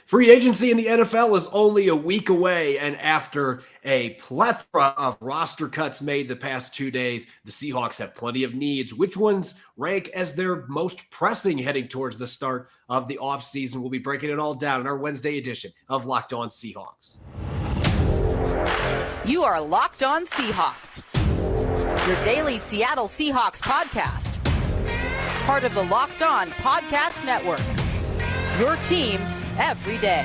Free agency in the NFL is only a week away, and after a plethora of roster cuts made the past 2 days, the Seahawks have plenty of needs. Which ones rank as their most pressing heading towards the start of the offseason? We'll be breaking it all down in our Wednesday edition of Locked On Seahawks. You are Locked On Seahawks, your daily Seattle Seahawks podcast. Part of the Locked On Podcast Network, your team every day.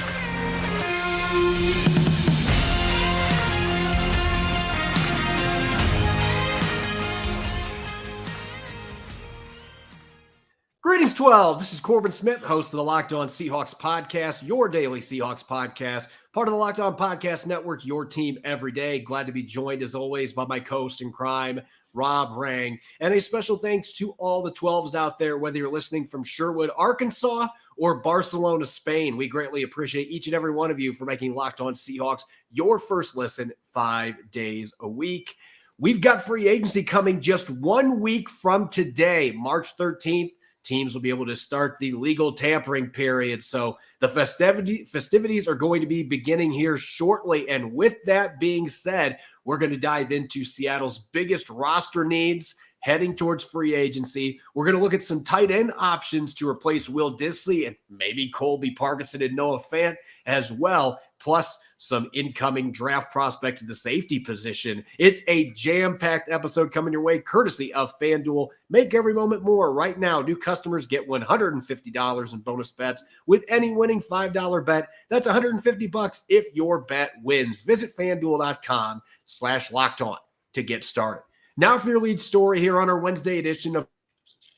Greetings, 12. This is Corbin Smith, host of the Locked On Seahawks podcast, your daily Seahawks podcast, part of the Locked On Podcast Network, your team every day. Glad to be joined, as always, by my co-host in crime, Rob Rang. And a special thanks to all the 12s out there, whether you're listening from Sherwood, Arkansas, or Barcelona, Spain. We greatly appreciate each and every one of you for making Locked On Seahawks your first listen 5 days a week. We've got free agency coming just 1 week from today, March 13th. Teams will be able to start the legal tampering period. So the festivities are going to be beginning here shortly. And with that being said, we're going to dive into Seattle's biggest roster needs heading towards free agency. We're going to look at some tight end options to replace Will Dissly and maybe Colby, Parkinson, and Noah Fant as well, plus some incoming draft prospects at the safety position. It's a jam-packed episode coming your way, courtesy of FanDuel. Make every moment more. Right now, new customers get $150 in bonus bets with any winning $5 bet. That's $150 if your bet wins. Visit FanDuel.com/lockedon to get started. Now for your lead story here on our Wednesday edition of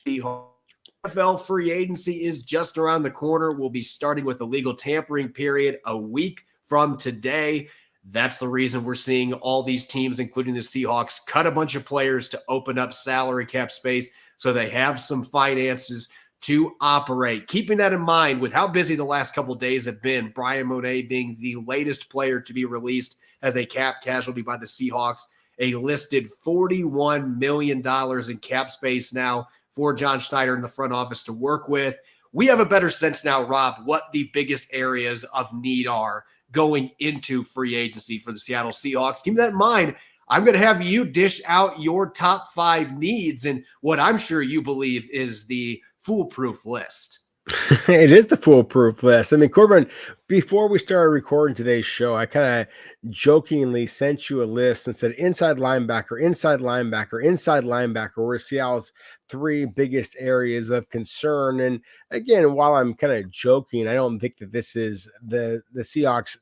the NFL free agency is just around the corner. We'll be starting with the legal tampering period a week from today. That's the reason we're seeing all these teams, including the Seahawks, cut a bunch of players to open up salary cap space so they have some finances to operate. Keeping that in mind with how busy the last couple of days have been, Brian Monet being the latest player to be released as a cap casualty by the Seahawks, a listed $41 million in cap space now for John Schneider in the front office to work with. We have a better sense now, Rob, what the biggest areas of need are going into free agency for the Seattle Seahawks. Keep that in mind. I'm going to have you dish out your top 5 needs and what I'm sure you believe is the foolproof list. It is the foolproof list. I mean, Corbin, before we started recording today's show, I kind of jokingly sent you a list and said inside linebacker, inside linebacker, inside linebacker were Seattle's 3 biggest areas of concern. And again, while I'm kind of joking, I don't think that this is the Seahawks'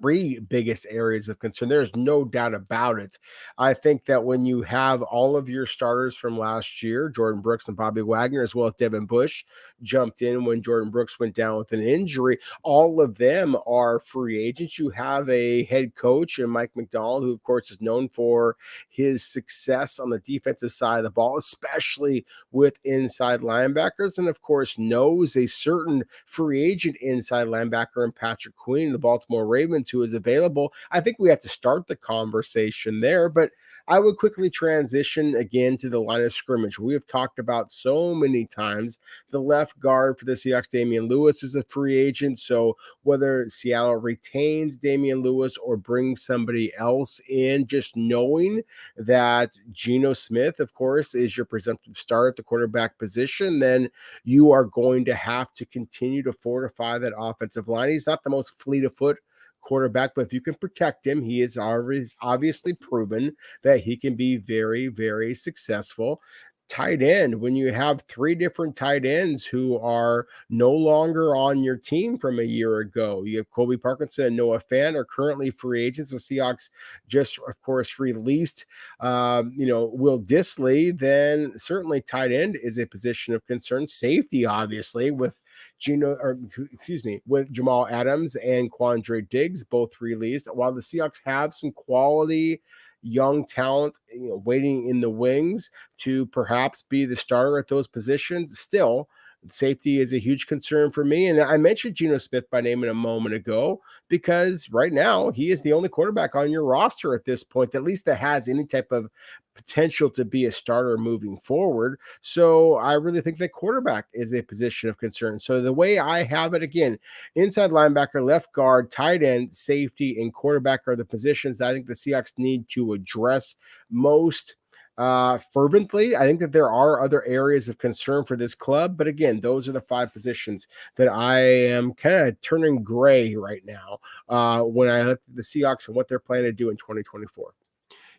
3 biggest areas of concern. There's no doubt about it. I think that when you have all of your starters from last year, Jordan Brooks and Bobby Wagner, as well as Devin Bush, jumped in when Jordan Brooks went down with an injury, all of them are free agents. You have a head coach in Mike McDonald, who, of course, is known for his success on the defensive side of the ball, especially with inside linebackers, and, of course, knows a certain free agent inside linebacker in Patrick Queen, the Baltimore Ravens, who is available. I think we have to start the conversation there, but I would quickly transition again to the line of scrimmage. We have talked about so many times the left guard for the Seahawks, Damian Lewis, is a free agent. So whether Seattle retains Damian Lewis or brings somebody else in, just knowing that Geno Smith, of course, is your presumptive start at the quarterback position, then you are going to have to continue to fortify that offensive line. He's not the most fleet of foot quarterback, but if you can protect him, he is obviously proven that he can be very, very successful. Tight end, when you have 3 different tight ends who are no longer on your team from a year ago, you have Colby, Parkinson, and Noah Fant are currently free agents. The Seahawks just, of course, released Will Dissly. Then certainly tight end is a position of concern. Safety, obviously, with with Jamal Adams and Quandre Diggs, both released. While the Seahawks have some quality young talent, waiting in the wings to perhaps be the starter at those positions, still Safety is a huge concern for me. And I mentioned Geno Smith by name a moment ago because right now he is the only quarterback on your roster at this point, at least that has any type of potential to be a starter moving forward. So I really think that quarterback is a position of concern. So the way I have it, again, inside linebacker, left guard, tight end, safety, and quarterback are the positions I think the Seahawks need to address most fervently. I think that there are other areas of concern for this club, but again, those are the 5 positions that I am kind of turning gray right now when I look at the Seahawks and what they're planning to do in 2024.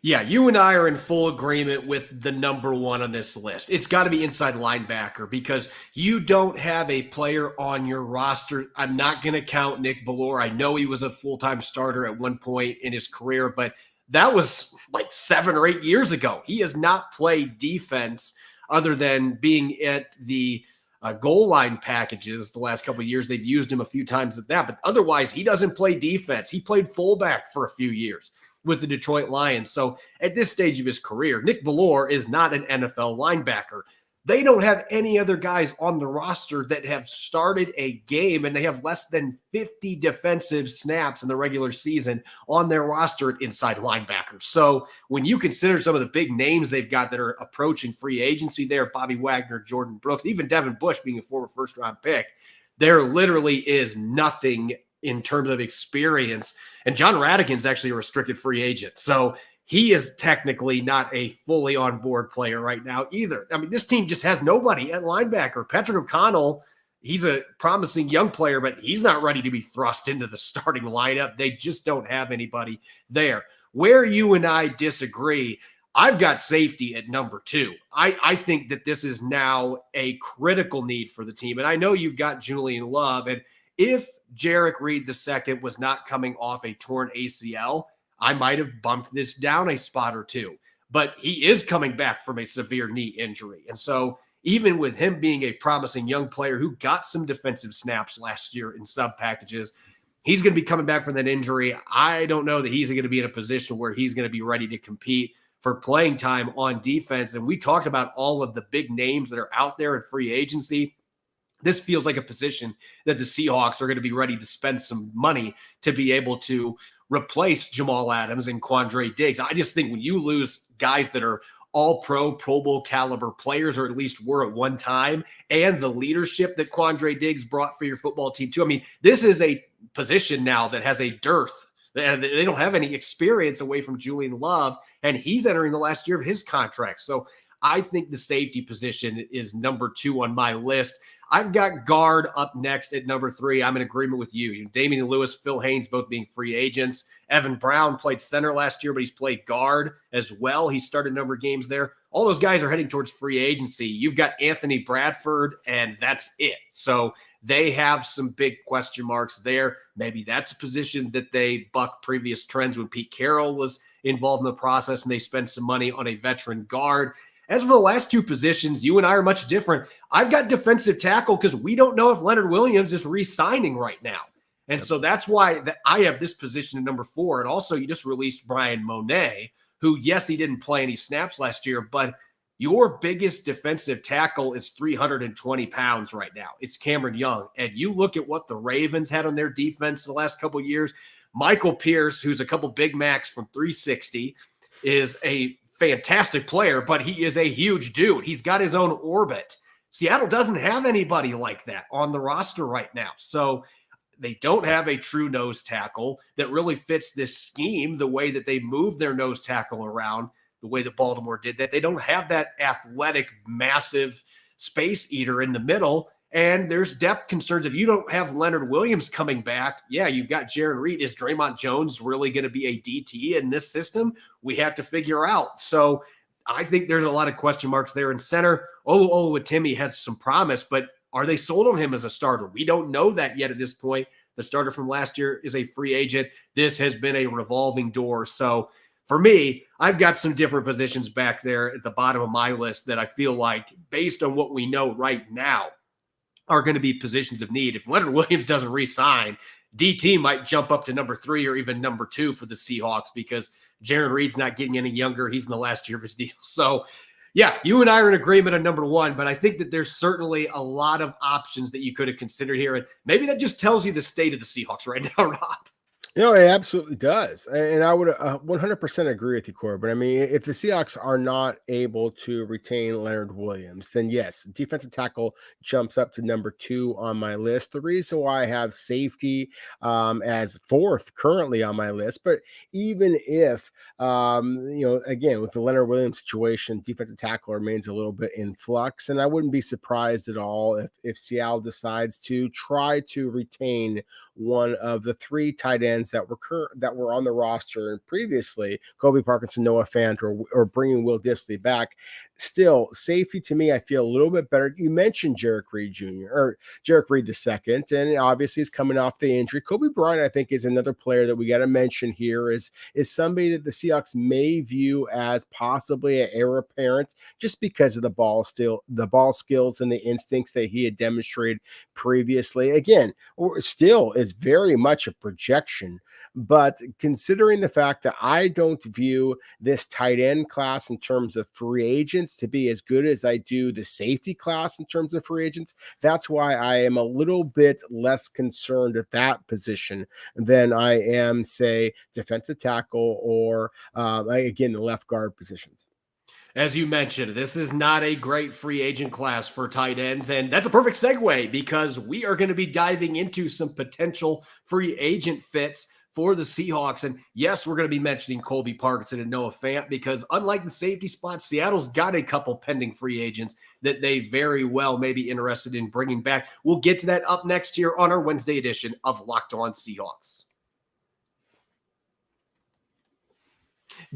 Yeah, you and I are in full agreement with the number 1 on this list. It's got to be inside linebacker because you don't have a player on your roster. I'm not going to count Nick Bellore. I know he was a full-time starter at one point in his career, but that was like 7 or 8 years ago. He has not played defense other than being at the goal line packages the last couple of years. They've used him a few times at that, but otherwise he doesn't play defense. He played fullback for a few years with the Detroit Lions. So at this stage of his career, Nick Bellore is not an NFL linebacker. They don't have any other guys on the roster that have started a game, and they have less than 50 defensive snaps in the regular season on their roster at inside linebackers. So when you consider some of the big names they've got that are approaching free agency there, Bobby Wagner, Jordan Brooks, even Devin Bush being a former first-round pick, there literally is nothing in terms of experience. And John Radigan's actually a restricted free agent. So he is technically not a fully on board player right now either. I mean, this team just has nobody at linebacker. Patrick O'Connell, he's a promising young player, but he's not ready to be thrust into the starting lineup. They just don't have anybody there. Where you and I disagree, I've got safety at number 2. I think that this is now a critical need for the team. And I know you've got Julian Love. And if Jarek Reed II was not coming off a torn ACL, I might have bumped this down a spot or 2, but he is coming back from a severe knee injury. And so even with him being a promising young player who got some defensive snaps last year in sub packages, he's going to be coming back from that injury. I don't know that he's going to be in a position where he's going to be ready to compete for playing time on defense. And we talked about all of the big names that are out there in free agency. This feels like a position that the Seahawks are going to be ready to spend some money to be able to replace Jamal Adams and Quandre Diggs. I just think when you lose guys that are all Pro Bowl caliber players, or at least were at one time, and the leadership that Quandre Diggs brought for your football team too. I mean, this is a position now that has a dearth. They don't have any experience away from Julian Love, and he's entering the last year of his contract. So I think the safety position is number 2 on my list. I've got guard up next at number 3. I'm in agreement with you. Damian Lewis, Phil Haynes, both being free agents. Evan Brown played center last year, but he's played guard as well. He started a number of games there. All those guys are heading towards free agency. You've got Anthony Bradford, and that's it. So they have some big question marks there. Maybe that's a position that they buck previous trends when Pete Carroll was involved in the process, and they spent some money on a veteran guard. As for the last 2 positions, you and I are much different. I've got defensive tackle because we don't know if Leonard Williams is re-signing right now. And so that's why I have this position at number 4. And also, you just released Brian Monet, who, yes, he didn't play any snaps last year, but your biggest defensive tackle is 320 pounds right now. It's Cameron Young. And you look at what the Ravens had on their defense the last couple of years. Michael Pierce, who's a couple Big Macs from 360, is a fantastic player, but he is a huge dude. He's got his own orbit. Seattle doesn't have anybody like that on the roster right now. So they don't have a true nose tackle that really fits this scheme, the way that they move their nose tackle around, the way that Baltimore did that. They don't have that athletic, massive space eater in the middle. And there's depth concerns. If you don't have Leonard Williams coming back, yeah, you've got Jaron Reed. Is Draymond Jones really going to be a DT in this system? We have to figure out. So I think there's a lot of question marks there in center. Oluwatimi has some promise, but are they sold on him as a starter? We don't know that yet at this point. The starter from last year is a free agent. This has been a revolving door. So for me, I've got some different positions back there at the bottom of my list that I feel like, based on what we know right now, are going to be positions of need. If Leonard Williams doesn't re-sign, DT might jump up to number 3 or even number 2 for the Seahawks because Jaron Reed's not getting any younger. He's in the last year of his deal. So Yeah, you and I are in agreement on number one, but I think that there's certainly a lot of options that you could have considered here. And maybe that just tells you the state of the Seahawks right now, Rob. It absolutely does. And I would 100% agree with you, Corbin. I mean, if the Seahawks are not able to retain Leonard Williams, then yes, defensive tackle jumps up to number 2 on my list. The reason why I have safety as 4th currently on my list, but even if, again, with the Leonard Williams situation, defensive tackle remains a little bit in flux. And I wouldn't be surprised at all if Seattle decides to try to retain one of the 3 tight ends that were on the roster previously, Colby, Parkinson, Noah Fant, or bringing Will Dissly back. Still, safety to me, I feel a little bit better. You mentioned Jarek Reed Jr. or Jarek Reed II, and obviously he's coming off the injury. Kobe Bryant, I think, is another player that we got to mention here. Is somebody that the Seahawks may view as possibly an heir apparent just because of the ball skills and the instincts that he had demonstrated previously. Again, still is very much a projection. But considering the fact that I don't view this tight end class in terms of free agents to be as good as I do the safety class in terms of free agents, that's why I am a little bit less concerned at that position than I am, say, defensive tackle or, again, the left guard positions. As you mentioned, this is not a great free agent class for tight ends. And that's a perfect segue because we are going to be diving into some potential free agent fits for the Seahawks. And yes, we're going to be mentioning Colby, Parkinson, and Noah Fant because unlike the safety spots, Seattle's got a couple pending free agents that they very well may be interested in bringing back. We'll get to that up next here on our Wednesday edition of Locked On Seahawks.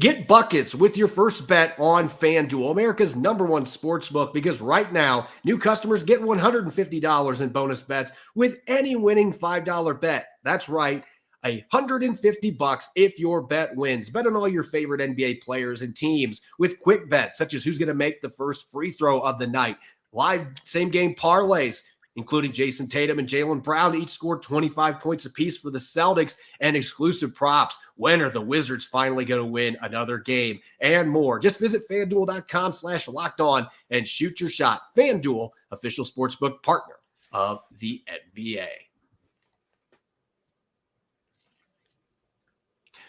Get buckets with your first bet on FanDuel, America's #1 sportsbook, because right now, new customers get $150 in bonus bets with any winning $5 bet. That's right, $150 if your bet wins. Bet on all your favorite NBA players and teams with quick bets, such as who's going to make the first free throw of the night, live same-game parlays, including Jason Tatum and Jaylen Brown, each scored 25 points apiece for the Celtics, and exclusive props. When are the Wizards finally going to win another game? And more. Just visit FanDuel.com/lockedon and shoot your shot. FanDuel, official sportsbook partner of the NBA.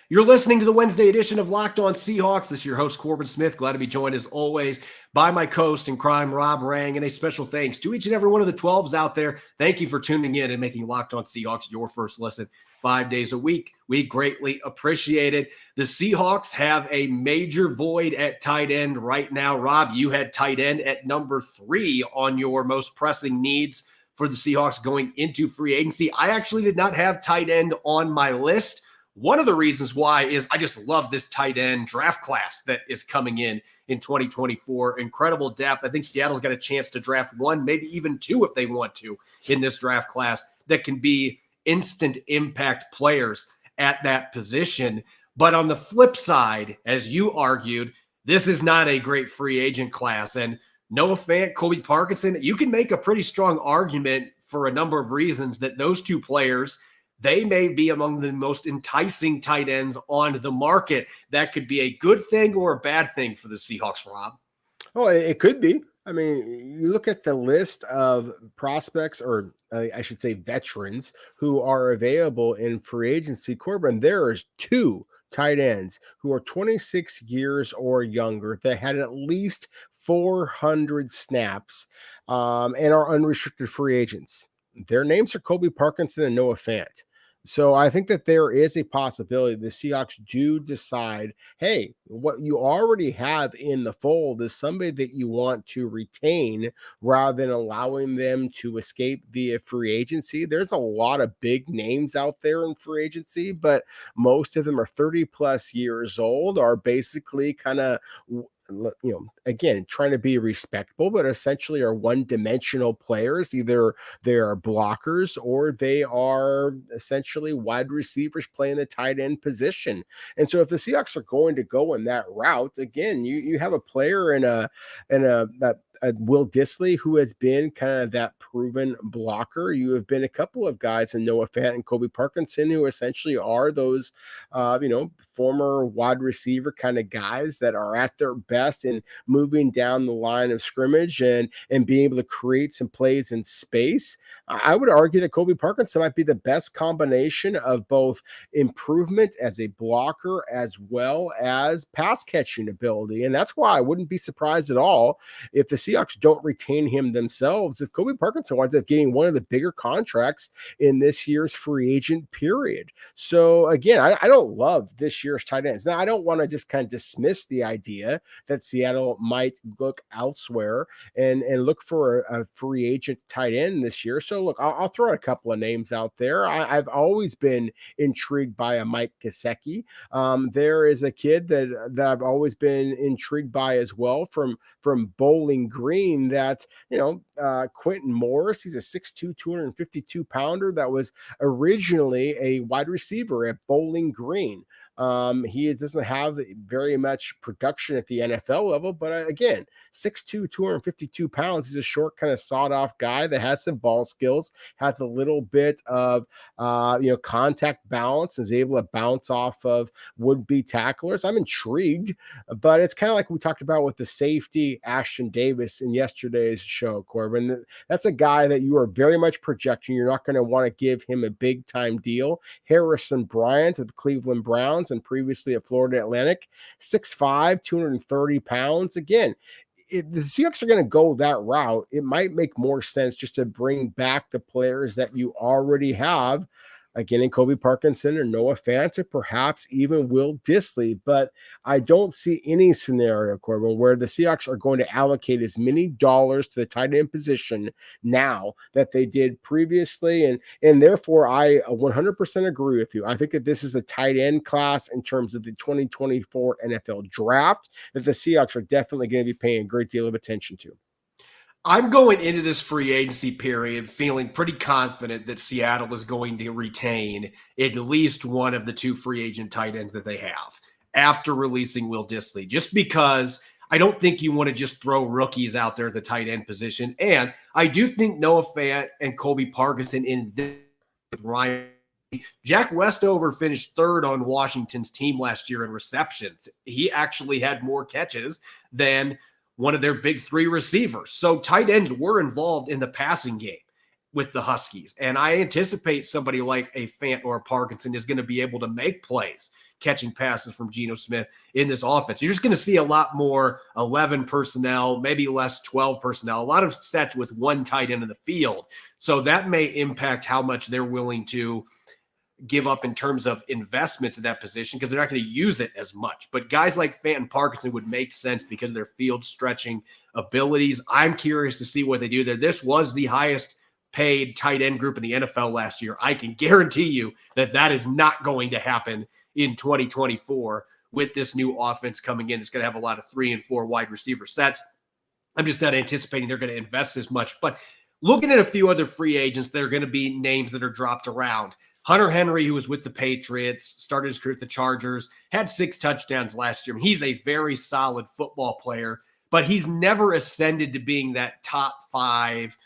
You're listening to the Wednesday edition of Locked On Seahawks. This is your host, Corbin Smith. Glad to be joined, as always, by my co-host in crime, Rob Rang. And a special thanks to each and every one of the 12s out there. Thank you for tuning in and making Locked On Seahawks your first listen 5 days a week. We greatly appreciate it. The Seahawks have a major void at tight end right now. Rob, you had tight end at number 3 on your most pressing needs for the Seahawks going into free agency. I actually did not have tight end on my list. One of the reasons why is I just love this tight end draft class that is coming in 2024. Incredible depth. I think Seattle's got a chance to draft 1, maybe even 2 if they want to in this draft class that can be instant impact players at that position. But on the flip side, as you argued, this is not a great free agent class. And Noah Fant, Colby Parkinson, you can make a pretty strong argument for a number of reasons that those 2 players, they may be among the most enticing tight ends on the market. That could be a good thing or a bad thing for the Seahawks, Rob. Oh, it could be. I mean, you look at the list of prospects, or I should say veterans, who are available in free agency. Corbin, there is 2 tight ends who are 26 years or younger that had at least 400 snaps and are unrestricted free agents. Their names are Colby Parkinson and Noah Fant. So I think that there is a possibility the Seahawks do decide, hey, what you already have in the fold is somebody that you want to retain rather than allowing them to escape via free agency. There's a lot of big names out there in free agency, but most of them are 30 plus years old, are basically kind of, again, trying to be respectable, but essentially are one-dimensional players. Either they are blockers or they are essentially wide receivers playing the tight end position. And so if the Seahawks are going to go in that route, again, you have a player in a Will Dissly, who has been kind of that proven blocker. You have been a couple of guys in Noah Fant and Colby Parkinson who essentially are those, former wide receiver kind of guys that are at their best in moving down the line of scrimmage and being able to create some plays in space. I would argue that Colby Parkinson might be the best combination of both improvement as a blocker as well as pass catching ability. And that's why I wouldn't be surprised at all if the Seahawks don't retain him themselves, if Colby Parkinson winds up getting one of the bigger contracts in this year's free agent period. So again, I don't love this year's tight ends. Now, I don't want to just kind of dismiss the idea that Seattle might look elsewhere and look for a free agent tight end this year. So look, I'll throw a couple of names out there. I've always been intrigued by a Mike Gesicki. There is a kid that I've always been intrigued by as well from Bowling Green, that Quentin Morris. He's a 6'2", 252 pounder that was originally a wide receiver at Bowling Green. He doesn't have very much production at the NFL level, but again, 6'2", 252 pounds. He's a short, kind of sawed-off guy that has some ball skills, has a little bit of contact balance, is able to bounce off of would-be tacklers. I'm intrigued, but it's kind of like we talked about with the safety Ashton Davis in yesterday's show, Corbin. That's a guy that you are very much projecting. You're not going to want to give him a big-time deal. Harrison Bryant with the Cleveland Browns and previously at Florida Atlantic, 6'5", 230 pounds. Again, if the Seahawks are going to go that route, it might make more sense just to bring back the players that you already have, again, in Colby Parkinson or Noah Fant, or perhaps even Will Dissly. But I don't see any scenario, Corbin, where the Seahawks are going to allocate as many dollars to the tight end position now that they did previously. And therefore, I 100% agree with you. I think that this is a tight end class in terms of the 2024 NFL draft that the Seahawks are definitely going to be paying a great deal of attention to. I'm going into this free agency period feeling pretty confident that Seattle is going to retain at least one of the two free agent tight ends that they have after releasing Will Dissly, just because I don't think you want to just throw rookies out there at the tight end position. And I do think Noah Fant and Colby Parkinson in this Ryan. Jack Westover finished third on Washington's team last year in receptions. He actually had more catches than one of their big three receivers. So tight ends were involved in the passing game with the Huskies. And I anticipate somebody like a Fant or a Parkinson is going to be able to make plays catching passes from Geno Smith in this offense. You're just going to see a lot more 11 personnel, maybe less 12 personnel, a lot of sets with one tight end in the field. So that may impact how much they're willing to give up in terms of investments in that position, because they're not going to use it as much. But guys like Fant and Parkinson would make sense because of their field stretching abilities. I'm curious to see what they do there. This was the highest paid tight end group in the NFL last year. I can guarantee you that is not going to happen in 2024 with this new offense coming in. It's going to have a lot of 3 and 4 wide receiver sets. I'm just not anticipating they're going to invest as much. But looking at a few other free agents, there are going to be names that are dropped around. Hunter Henry, who was with the Patriots, started his career at the Chargers, had 6 touchdowns last year. He's a very solid football player, but he's never ascended to being that top 5.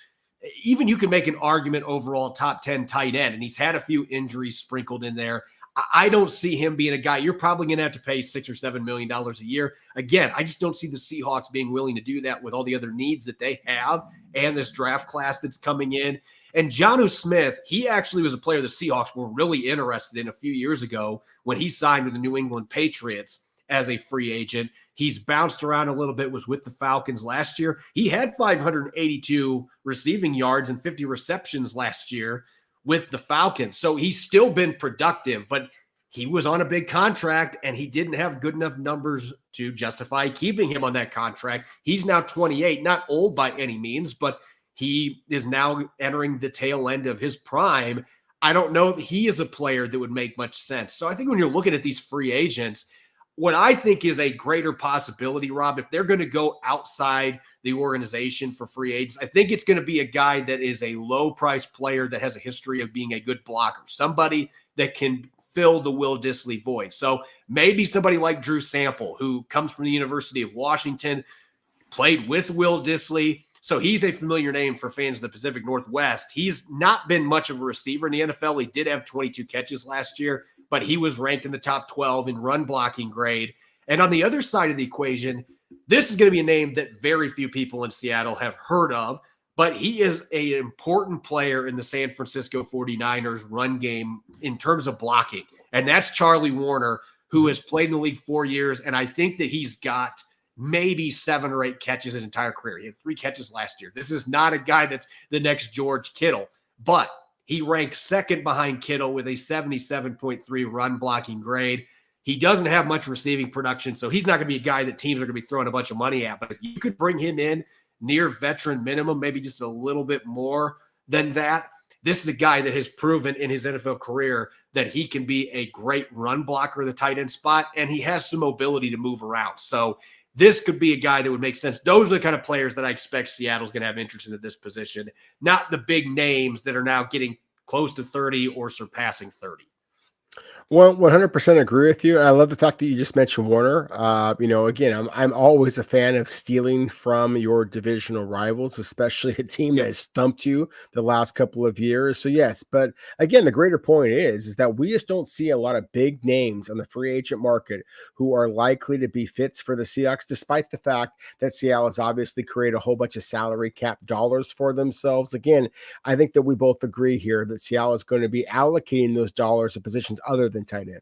Even you can make an argument overall top 10 tight end, and he's had a few injuries sprinkled in there. I don't see him being a guy you're probably going to have to pay $6 or $7 million a year. Again, I just don't see the Seahawks being willing to do that with all the other needs that they have and this draft class that's coming in. And Jonnu Smith, he actually was a player the Seahawks were really interested in a few years ago when he signed with the New England Patriots as a free agent. He's bounced around a little bit, was with the Falcons last year. He had 582 receiving yards and 50 receptions last year with the Falcons. So he's still been productive, but he was on a big contract and he didn't have good enough numbers to justify keeping him on that contract. He's now 28, not old by any means, but he is now entering the tail end of his prime. I don't know if he is a player that would make much sense. So I think when you're looking at these free agents, what I think is a greater possibility, Rob, if they're going to go outside the organization for free agents, I think it's going to be a guy that is a low-price player that has a history of being a good blocker, somebody that can fill the Will Dissly void. So maybe somebody like Drew Sample, who comes from the University of Washington, played with Will Dissly. So he's a familiar name for fans of the Pacific Northwest. He's not been much of a receiver in the NFL. He did have 22 catches last year, but he was ranked in the top 12 in run blocking grade. And on the other side of the equation, this is going to be a name that very few people in Seattle have heard of, but he is an important player in the San Francisco 49ers run game in terms of blocking. And that's Charlie Warner, who has played in the league 4 years. And I think that he's got maybe 7 or 8 catches his entire career. He had 3 catches last year. This is not a guy that's the next George Kittle, but he ranked second behind Kittle with a 77.3 run blocking grade. He doesn't have much receiving production, so he's not going to be a guy that teams are going to be throwing a bunch of money at. But if you could bring him in near veteran minimum, maybe just a little bit more than that, this is a guy that has proven in his NFL career that he can be a great run blocker at the tight end spot, and he has some mobility to move around. So this could be a guy that would make sense. Those are the kind of players that I expect Seattle's going to have interest in at this position, not the big names that are now getting close to 30 or surpassing 30. Well, 100% agree with you. I love the fact that you just mentioned Warner. Again, I'm always a fan of stealing from your divisional rivals, especially a team that has stumped you the last couple of years. So yes, but again, the greater point is that we just don't see a lot of big names on the free agent market who are likely to be fits for the Seahawks, despite the fact that Seattle has obviously created a whole bunch of salary cap dollars for themselves. Again, I think that we both agree here that Seattle is going to be allocating those dollars to positions other than tight end.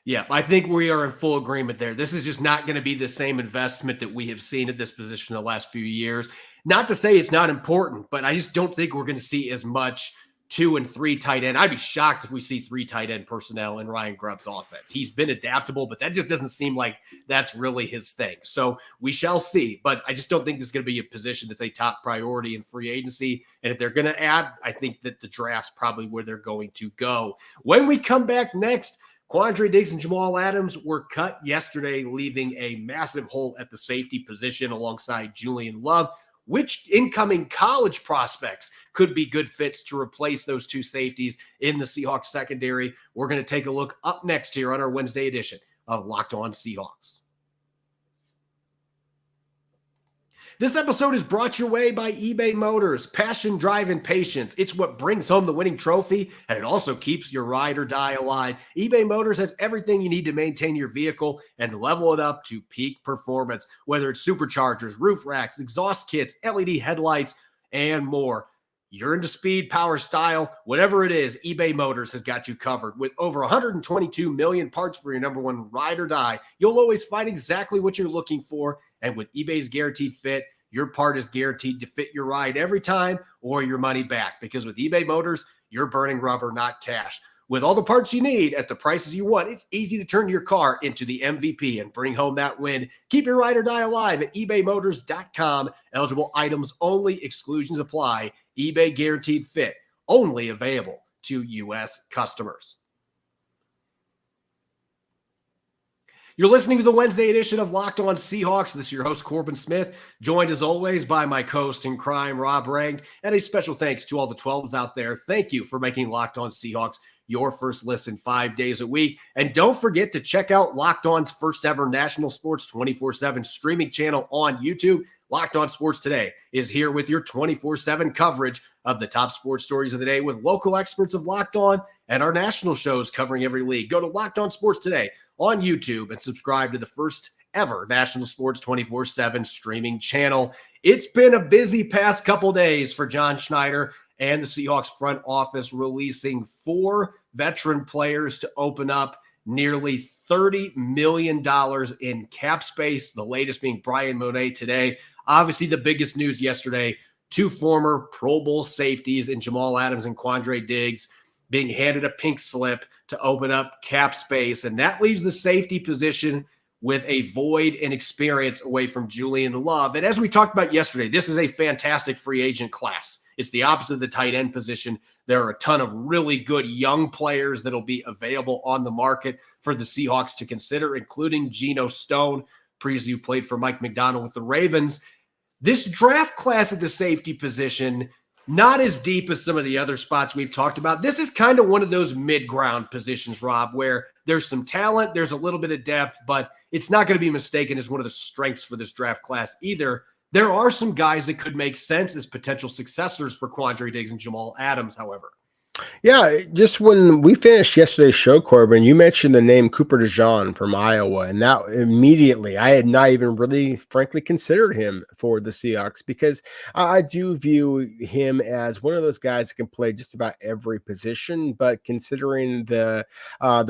Yeah, I think we are in full agreement there. This is just not going to be the same investment that we have seen at this position the last few years. Not to say it's not important, but I just don't think we're going to see as much 2 and 3 tight end. I'd be shocked if we see 3 tight end personnel in Ryan Grubb's offense. He's been adaptable, but that just doesn't seem like that's really his thing. So we shall see, but I just don't think this is going to be a position that's a top priority in free agency. And if they're going to add, I think that the draft's probably where they're going to go. When we come back next, Quandre Diggs and Jamal Adams were cut yesterday, leaving a massive hole at the safety position alongside Julian Love. Which incoming college prospects could be good fits to replace those 2 safeties in the Seahawks secondary? We're going to take a look up next here on our Wednesday edition of Locked On Seahawks. This episode is brought your way by eBay Motors. Passion, drive, and patience. It's what brings home the winning trophy, and it also keeps your ride or die alive. eBay Motors has everything you need to maintain your vehicle and level it up to peak performance, whether it's superchargers, roof racks, exhaust kits, LED headlights, and more. You're into speed, power, style, whatever it is, eBay Motors has got you covered. With over 122 million parts for your number one ride or die, you'll always find exactly what you're looking for. And with eBay's Guaranteed Fit, your part is guaranteed to fit your ride every time or your money back. Because with eBay Motors, you're burning rubber, not cash. With all the parts you need at the prices you want, it's easy to turn your car into the MVP and bring home that win. Keep your ride or die alive at ebaymotors.com. Eligible items only. Exclusions apply. eBay Guaranteed Fit. Only available to U.S. customers. You're listening to the Wednesday edition of Locked On Seahawks. This is your host, Corbin Smith, joined as always by my co-host in crime, Rob Rank. And a special thanks to all the 12s out there. Thank you for making Locked On Seahawks your first listen 5 days a week. And don't forget to check out Locked On's first ever national sports 24/7 streaming channel on YouTube. Locked On Sports Today is here with your 24/7 coverage of the top sports stories of the day with local experts of Locked On and our national shows covering every league. Go to Locked On Sports Today on YouTube and subscribe to the first ever national sports 24/7 streaming channel. It's been a busy past couple days for John Schneider and the Seahawks front office, releasing 4 veteran players to open up nearly $30 million in cap space, the latest being Brian Monet today. Obviously, the biggest news yesterday, 2 former Pro Bowl safeties in Jamal Adams and Quandre Diggs being handed a pink slip to open up cap space. And that leaves the safety position with a void in experience away from Julian Love. And as we talked about yesterday, this is a fantastic free agent class. It's the opposite of the tight end position. There are a ton of really good young players that'll be available on the market for the Seahawks to consider, including Geno Stone, previously who played for Mike McDonald with the Ravens. This draft class at the safety position, not as deep as some of the other spots we've talked about. This is kind of one of those mid-ground positions, Rob, where there's some talent, there's a little bit of depth, but it's not going to be mistaken as one of the strengths for this draft class either. There are some guys that could make sense as potential successors for Quandre Diggs and Jamal Adams, however. Yeah, just when we finished yesterday's show, Corbin, you mentioned the name Cooper DeJean from Iowa, and that immediately, I had not even really, frankly, considered him for the Seahawks because I do view him as one of those guys that can play just about every position. But considering the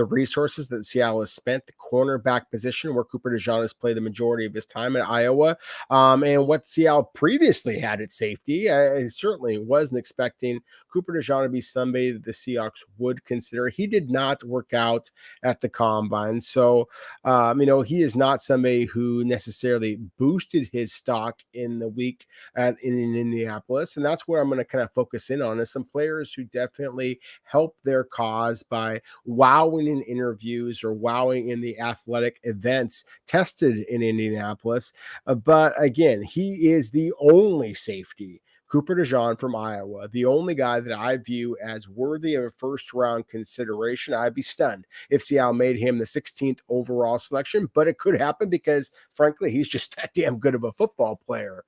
resources that Seattle has spent, the cornerback position where Cooper DeJean has played the majority of his time at Iowa, and what Seattle previously had at safety, I certainly wasn't expecting Cooper DeJean to be somebody that the Seahawks would consider. He did not work out at the combine. So, he is not somebody who necessarily boosted his stock in the week in Indianapolis. And that's where I'm going to kind of focus in on is some players who definitely help their cause by wowing in interviews or wowing in the athletic events tested in Indianapolis. But again, he is the only safety, Cooper DeJean from Iowa, the only guy that I view as worthy of a first-round consideration. I'd be stunned if Seattle made him the 16th overall selection, but it could happen because, frankly, he's just that damn good of a football player.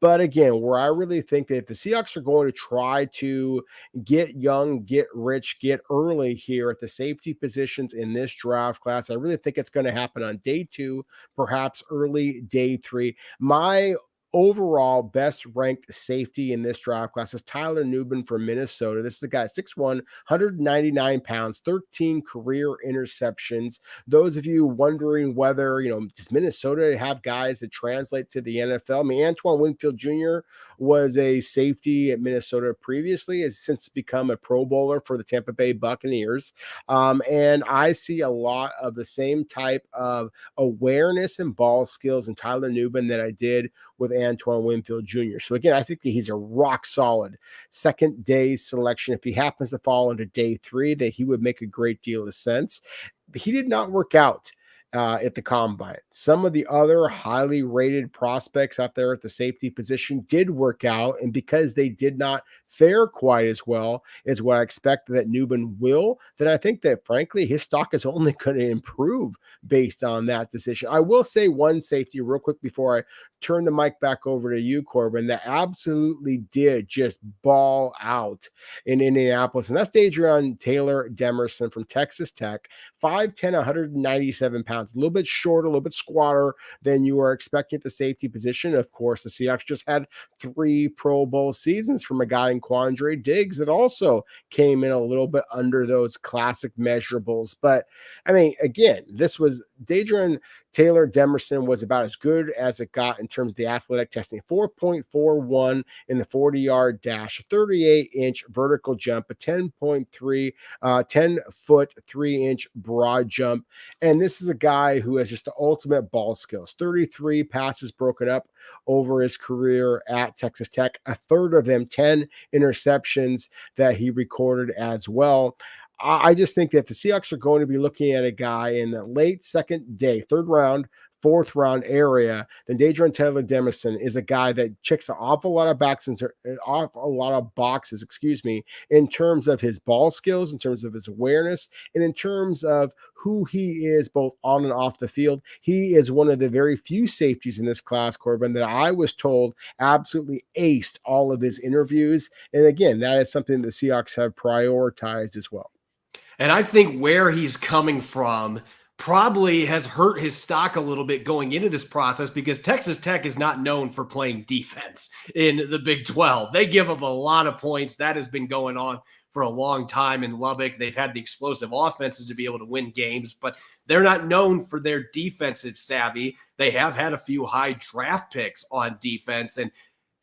But again, where I really think that if the Seahawks are going to try to get young, get rich, get early here at the safety positions in this draft class, I really think it's going to happen on day 2, perhaps early day 3. My overall best ranked safety in this draft class is Tyler Nubin from Minnesota. This is a guy 6'1", 199 pounds, 13 career interceptions. Those of you wondering whether, does Minnesota have guys that translate to the NFL? I mean, Antoine Winfield Jr. was a safety at Minnesota previously, has since become a Pro Bowler for the Tampa Bay Buccaneers. And I see a lot of the same type of awareness and ball skills in Tyler Nubin that I did with Antoine Winfield Jr. So again, I think that he's a rock solid second day selection. If he happens to fall into day 3, that he would make a great deal of sense. He did not work out at the combine. Some of the other highly rated prospects out there at the safety position did work out, and because they did not fare quite as well as what I expect that Nubin will, then I think that frankly his stock is only going to improve based on that decision. I will say one safety real quick before I turn the mic back over to you, Corbin, that absolutely did just ball out in Indianapolis, and that's Adrian Taylor Demerson from Texas Tech, 5'10", 197 pounds, a little bit shorter, a little bit squatter than you are expecting at the safety position. Of course, the Seahawks just had 3 Pro Bowl seasons from a guy in Quandre Diggs that also came in a little bit under those classic measurables. But I mean, again, this was Adrian Taylor Demerson was about as good as it got in terms of the athletic testing. 4.41 in the 40-yard dash, a 38-inch vertical jump, a 10.4 10-foot 3-inch broad jump. And this is a guy who has just the ultimate ball skills. 33 passes broken up over his career at Texas Tech, a third of them 10 interceptions that he recorded as well. I just think that if the Seahawks are going to be looking at a guy in the late second day, third round, fourth round area, then Adrian Taylor Demerson is a guy that checks an awful lot of boxes, in terms of his ball skills, in terms of his awareness, and in terms of who he is both on and off the field. He is one of the very few safeties in this class, Corbin, that I was told absolutely aced all of his interviews. And again, that is something the Seahawks have prioritized as well. And I think where he's coming from probably has hurt his stock a little bit going into this process because Texas Tech is not known for playing defense in the Big 12. They give up a lot of points. That has been going on for a long time in Lubbock. They've had the explosive offenses to be able to win games, but they're not known for their defensive savvy. They have had a few high draft picks on defense, and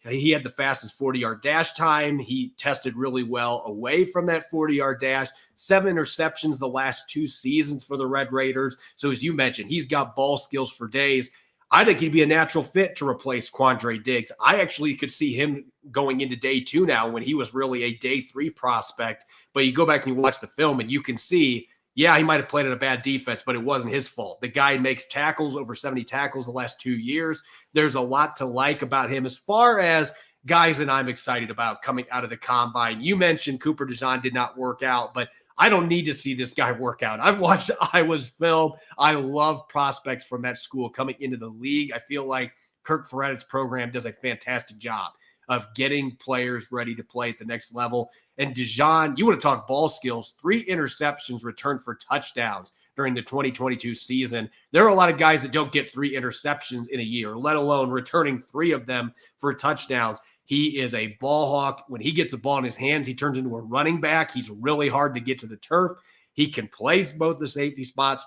he had the fastest 40-yard dash time. He tested really well away from that 40-yard dash. 7 interceptions the last 2 seasons for the Red Raiders. So as you mentioned, he's got ball skills for days. I think he'd be a natural fit to replace Quandre Diggs. I actually could see him going into day 2 now when he was really a day 3 prospect. But you go back and you watch the film and you can see, yeah, he might have played in a bad defense, but it wasn't his fault. The guy makes tackles, over 70 tackles the last 2 years. There's a lot to like about him as far as guys that I'm excited about coming out of the combine. You mentioned Cooper DeJean did not work out, but I don't need to see this guy work out. I've watched Iowa's film. I love prospects from that school coming into the league. I feel like Kirk Ferentz program does a fantastic job of getting players ready to play at the next level. And Dijon, you want to talk ball skills, 3 interceptions returned for touchdowns during the 2022 season. There are a lot of guys that don't get 3 interceptions in a year, let alone returning 3 of them for touchdowns. He is a ball hawk. When he gets the ball in his hands, he turns into a running back. He's really hard to get to the turf. He can play both the safety spots.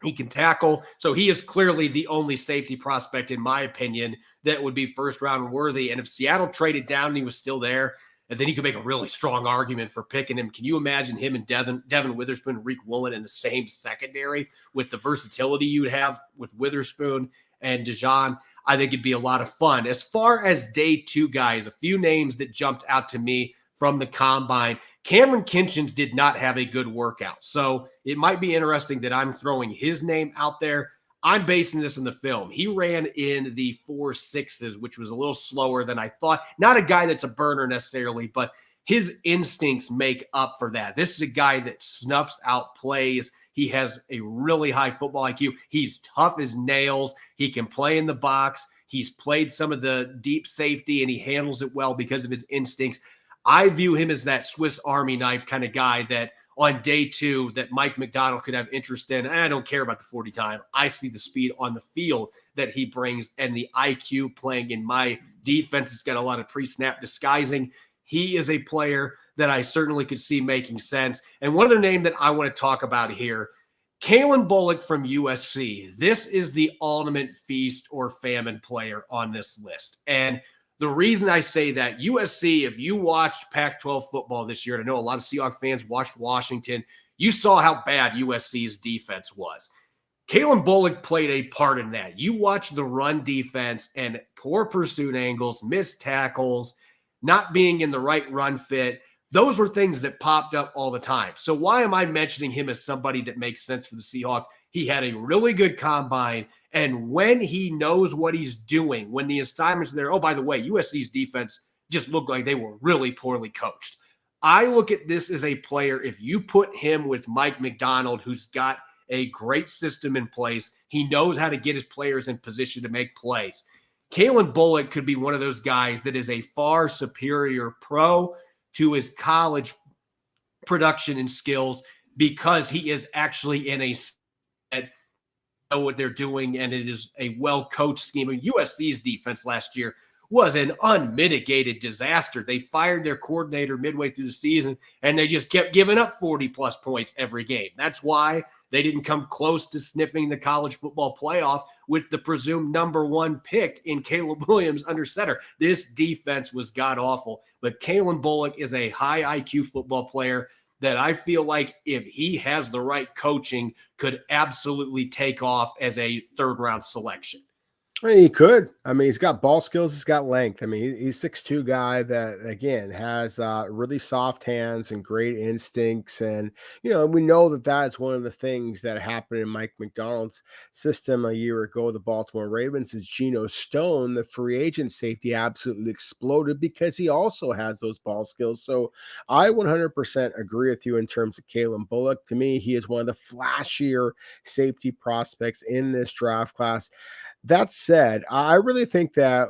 He can tackle. So he is clearly the only safety prospect, in my opinion, that would be first round worthy. And if Seattle traded down and he was still there, and then you could make a really strong argument for picking him. Can you imagine him and Devin Witherspoon, Reek Woolen in the same secondary with the versatility you'd have with Witherspoon and Dijon? I think it'd be a lot of fun. As far as day 2 guys, a few names that jumped out to me from the combine. Cameron Kinchins did not have a good workout. So it might be interesting that I'm throwing his name out there. I'm basing this on the film. He ran in the 4.6s, which was a little slower than I thought. Not a guy that's a burner necessarily, but his instincts make up for that. This is a guy that snuffs out plays. He has a really high football IQ. He's tough as nails. He can play in the box. He's played some of the deep safety, and he handles it well because of his instincts. I view him as that Swiss Army knife kind of guy that on day 2 that Mike McDonald could have interest in. I don't care about the 40 time. I see the speed on the field that he brings and the IQ playing in my defense. It's got a lot of pre-snap disguising. He is a player that I certainly could see making sense. And one other name that I want to talk about here, Kalen Bullock from USC. This is the ultimate feast or famine player on this list. And the reason I say that, USC, if you watched Pac-12 football this year, and I know a lot of Seahawks fans watched Washington, you saw how bad USC's defense was. Kalen Bullock played a part in that. You watch the run defense and poor pursuit angles, missed tackles, not being in the right run fit. Those were things that popped up all the time. So why am I mentioning him as somebody that makes sense for the Seahawks? He had a really good combine. And when he knows what he's doing, when the assignments are there, oh, by the way, USC's defense just looked like they were really poorly coached. I look at this as a player, if you put him with Mike McDonald, who's got a great system in place, he knows how to get his players in position to make plays. Kalen Bullock could be one of those guys that is a far superior pro to his college production and skills because he is actually in a set know what they're doing, and it is a well-coached scheme. And USC's defense last year was an unmitigated disaster. They fired their coordinator midway through the season, and they just kept giving up 40-plus points every game. That's why they didn't come close to sniffing the college football playoff with the presumed number 1 pick in Caleb Williams under center. This defense was god-awful, but Kalen Bullock is a high IQ football player that I feel like if he has the right coaching could absolutely take off as a 3rd-round selection. I mean, he could. I mean, he's got ball skills. He's got length. I mean, he's 6'2" guy that, again, has really soft hands and great instincts. And, you know, we know that that's one of the things that happened in Mike McDonald's system a year ago. The Baltimore Ravens is Geno Stone, the free agent safety, absolutely exploded because he also has those ball skills. So I 100% agree with you in terms of Kalen Bullock. To me, he is one of the flashier safety prospects in this draft class. That said, I really think that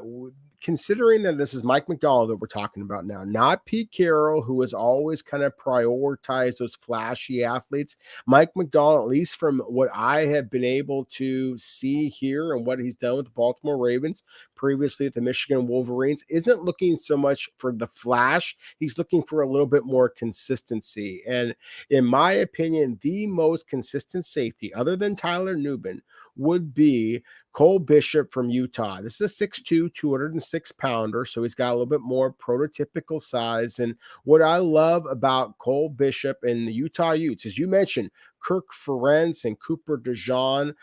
considering that this is Mike McDonald that we're talking about now, not Pete Carroll, who has always kind of prioritized those flashy athletes, Mike McDonald, at least from what I have been able to see here and what he's done with the Baltimore Ravens, previously at the Michigan Wolverines, isn't looking so much for the flash. He's looking for a little bit more consistency. And in my opinion, the most consistent safety, other than Tyler Nubin, would be Cole Bishop from Utah. This is a 6'2", 206-pounder, so he's got a little bit more prototypical size. And what I love about Cole Bishop and the Utah Utes, as you mentioned, Kirk Ferentz and Cooper DeJean.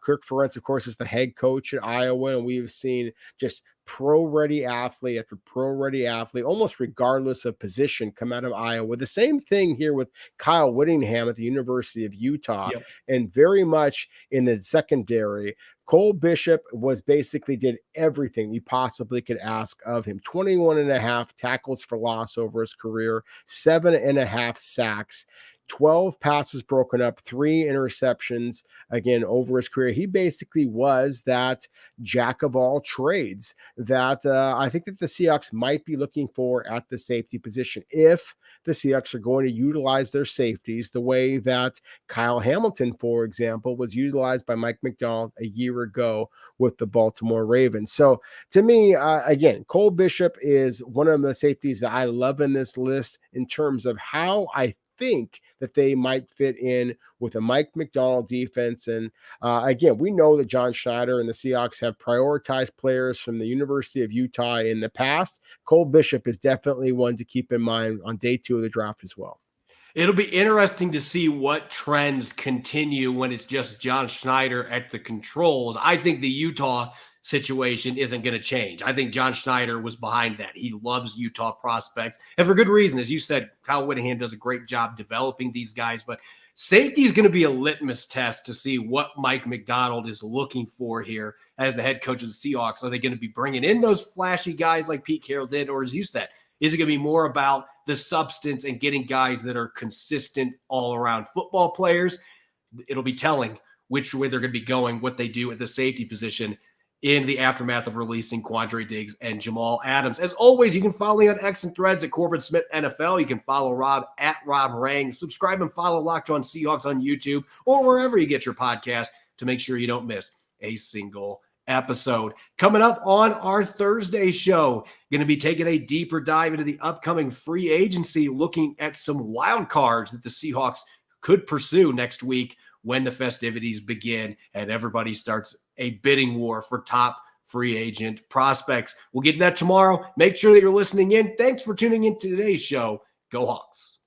Kirk Ferentz, of course, is the head coach at Iowa, and we've seen just pro-ready athlete after pro-ready athlete, almost regardless of position, come out of Iowa. The same thing here with Kyle Whittingham at the University of Utah, and very much in the secondary. Cole Bishop was basically did everything you possibly could ask of him. 21 and a half tackles for loss over his career, 7.5 sacks. 12 passes broken up, 3 interceptions, again, over his career. He basically was that jack of all trades that I think that the Seahawks might be looking for at the safety position if the Seahawks are going to utilize their safeties the way that Kyle Hamilton, for example, was utilized by Mike Macdonald a year ago with the Baltimore Ravens. So to me, again, Cole Bishop is one of the safeties that I love in this list in terms of how I think that they might fit in with a Mike Macdonald defense. And again, we know that John Schneider and the Seahawks have prioritized players from the University of Utah in the past. Cole Bishop is definitely one to keep in mind on day 2 of the draft as well. It'll be interesting to see what trends continue when it's just John Schneider at the controls. I think the Utah situation isn't going to change. I think John Schneider was behind that. He loves Utah prospects, and for good reason. As you said, Kyle Whittingham does a great job developing these guys, but safety is going to be a litmus test to see what Mike Macdonald is looking for here as the head coach of the Seahawks. Are they going to be bringing in those flashy guys like Pete Carroll did, or as you said, is it going to be more about the substance and getting guys that are consistent all-around football players? It'll be telling which way they're going to be going, what they do at the safety position in the aftermath of releasing Quandre Diggs and Jamal Adams. As always, you can follow me on X and Threads at Corbin Smith NFL. You can follow Rob at Rob Rang. Subscribe and follow Locked On Seahawks on YouTube or wherever you get your podcast to make sure you don't miss a single episode. Coming up on our Thursday show, going to be taking a deeper dive into the upcoming free agency, looking at some wild cards that the Seahawks could pursue next week when the festivities begin and everybody starts a bidding war for top free agent prospects. We'll get to that tomorrow. Make sure that you're listening in. Thanks for tuning in to today's show. Go Hawks.